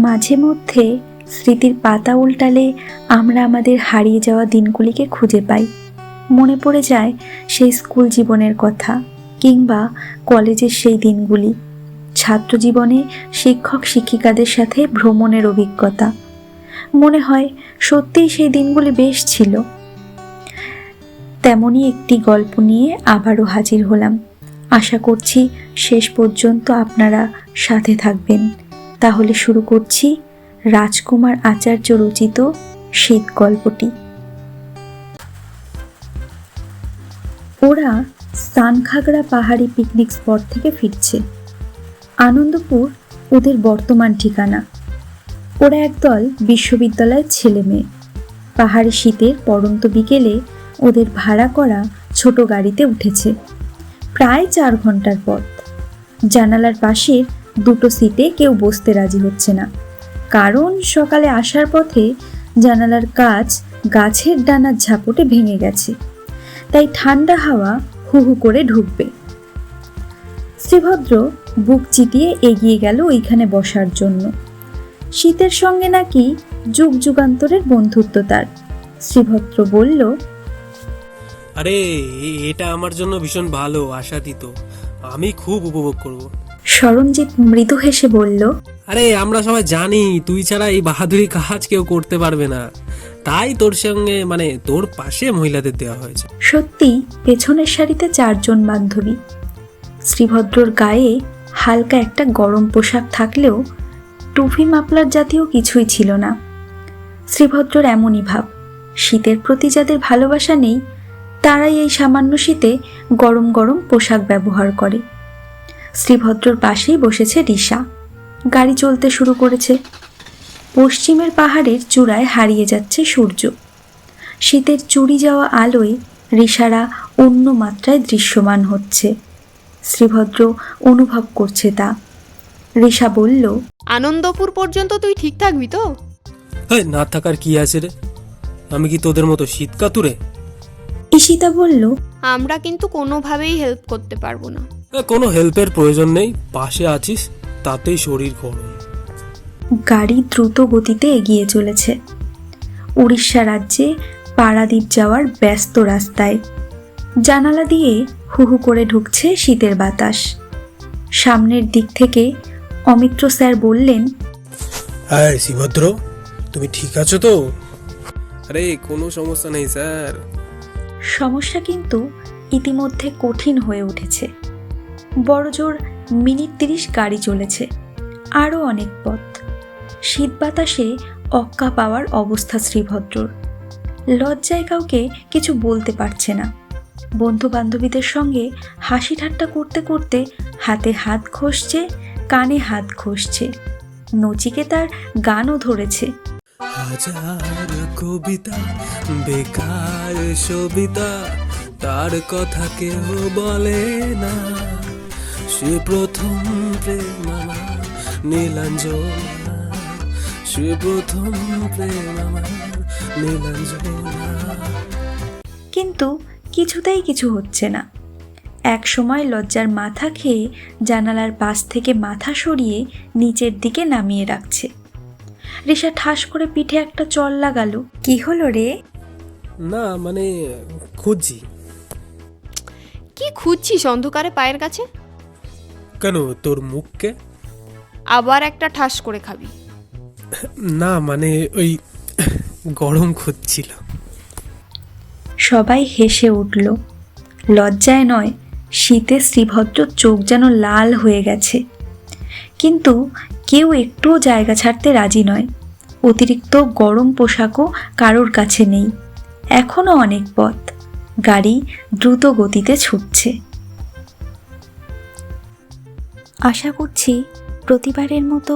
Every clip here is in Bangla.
মাঝে মধ্যে স্মৃতির পাতা উল্টালে আমরা আমাদের হারিয়ে যাওয়া দিনগুলিকে খুঁজে পাই। মনে পড়ে যায় সেই স্কুল জীবনের কথা, কিংবা কলেজের সেই দিনগুলি, ছাত্র জীবনে শিক্ষক শিক্ষিকাদের সাথে ভ্রমণের অভিজ্ঞতা। মনে হয় সত্যিই সেই দিনগুলি বেশ ছিল। তেমনই একটি গল্প নিয়ে আবারও হাজির হলাম। আশা করছি শেষ পর্যন্ত আপনারা সাথে থাকবেন। তাহলে শুরু করছি রাজকুমার আচার্য রচিত শীত গল্পটি। ওরা সানখাগড়া পাহাড়ি পিকনিক স্পট থেকে ফিরছে। আনন্দপুর ওদের বর্তমান ঠিকানা। ওরা একদল বিশ্ববিদ্যালয়ের ছেলে মেয়ে। পাহাড়ি শীতের পড়ন্ত বিকেলে ওদের ভাড়া করা ছোট গাড়িতে উঠেছে। প্রায় 4 ঘন্টার পথ। জানালার পাশের দুটো সিটে কেউ বসতে রাজি হচ্ছে না, কারণ সকালে আসার পথে জানালার কাঁচ গাছের ডানার ঝাপটে ভেঙে গেছে, তাই ঠান্ডা হাওয়া হু হু করে ঢুকবে। শ্রীভদ্র বুক চিটিয়ে এগিয়ে গেল ওইখানে বসার জন্য। শীতের সঙ্গে নাকি যুগ যুগান্তরের বন্ধুত্ব তার। শ্রীভদ্র বলল, আরে এটা আমার জন্য ভীষণ ভালো, আশাতীত। আমি খুব উপভোগ করব। সরঞ্জিত মৃদু হেসে বলল, আরে আমরা সবাই জানি তুই ছাড়া এই বাহাদুরি কাজ কেউ করতে পারবে না, তাই তোর সঙ্গে তোর পাশে মহিলাদের দেওয়া হয়েছে। সত্যি পেছনের সারিতে 4 জন বান্ধবী। শ্রীভদ্রর গায়ে হালকা একটা গরম পোশাক থাকলেও টুপি মাফলার জাতীয় কিছুই ছিল না। শ্রীভদ্রর এমনই ভাব, শীতের প্রতি যাদের ভালোবাসা নেই তারাই এই সামান্য শীতে গরম গরম পোশাক ব্যবহার করে। শ্রীভদ্রর পাশেই বসেছে রিশা। গাড়ি চলতে শুরু করেছে। পশ্চিমের পাহাড়ের চূড়ায় হারিয়ে যাচ্ছে সূর্য। শীতের চুরি যাওয়া আলোয় রিশারা অন্য মাত্রায় দৃশ্যমান হচ্ছে। শ্রীভদ্র অনুভব করছে তা। রিশা বলল, আনন্দপুর পর্যন্ত তুই ঠিক থাকবি তো? না থাকার কি আছে রে, আমি কি তোদের মতো শীত কাতুরে? ঈশিতা বলল, আমরা কিন্তু কোনোভাবেই হেল্প করতে পারবো না। কোনো হেল্পের প্রয়োজন নেই, পাশে আছিস তাতেই শরীর গরম। গাড়ি দ্রুত গতিতে এগিয়ে চলেছে। উড়িষ্যা রাজ্যে পারাদ্বীপ যাওয়ার ব্যস্ত রাস্তায়। জানালা দিয়ে হু হু করে ঢুকছে শীতের বাতাস। সামনের দিক থেকে অমিত্র স্যার বললেন, হ্যাঁ শ্রীভদ্র, তুমি ঠিক আছো তো? আরে কোনো সমস্যা নেই স্যার। সমস্যা কিন্তু ইতিমধ্যে কঠিন হয়ে উঠেছে। বড়জোর মিনিট 30 গাড়ি চলেছে, আরও অনেক পথ। শীত বাতাসে অক্কা পাওয়ার অবস্থা শ্রীভদ্রর। লজ্জায় কাউকে কিছু বলতে পারছে না। বন্ধু বান্ধবীদের সঙ্গে হাসি ঠাট্টা করতে করতে হাতে হাত ঘষছে, কানে হাত ঘষছে। নচিকেতার গানও ধরেছে। হাজার কবিতা বেকার সবিতা, তার কথা কেউ বলে না। সে প্রথম প্রেম আমার নীলাঞ্জনা, সে প্রথম প্রেম আমার নীলাঞ্জনা। কিন্তু কিছুতেই কিছু হচ্ছে না। এক সময় লজ্জার মাথা খেয়ে জানালার পাশ থেকে মাথা সরিয়ে নিচের দিকে নামিয়ে রাখছে। রিশা ঠাস করে পিঠে একটা চড় লাগালো। কি হলো রে? না খুঁজছি। কি খুঁজছিস অন্ধকারে পায়ের কাছে? কেন, তোর মুখকে? আবার একটা ঠাস করে খাবি? না ওই গরম খুঁজছিল। সবাই হেসে উঠল। লজ্জায় নয়, শীতে শ্রীভদ্রর চোখ যেন লাল হয়ে গেছে। কিন্তু কেউ একটুও জায়গা ছাড়তে রাজি নয়। অতিরিক্ত গরম পোশাকও কারোর কাছে নেই। এখনও অনেক পথ। গাড়ি দ্রুত গতিতে ছুটছে। আশা করছি প্রতিবারের মতো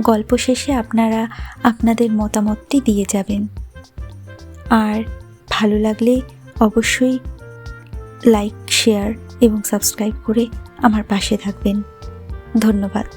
গল্প শেষে আপনারা আপনাদের মতামতটি দিয়ে যাবেন। আর ভালো লাগলে অবশ্যই লাইক, শেয়ার এবং সাবস্ক্রাইব করে আমার পাশে থাকবেন। ধন্যবাদ।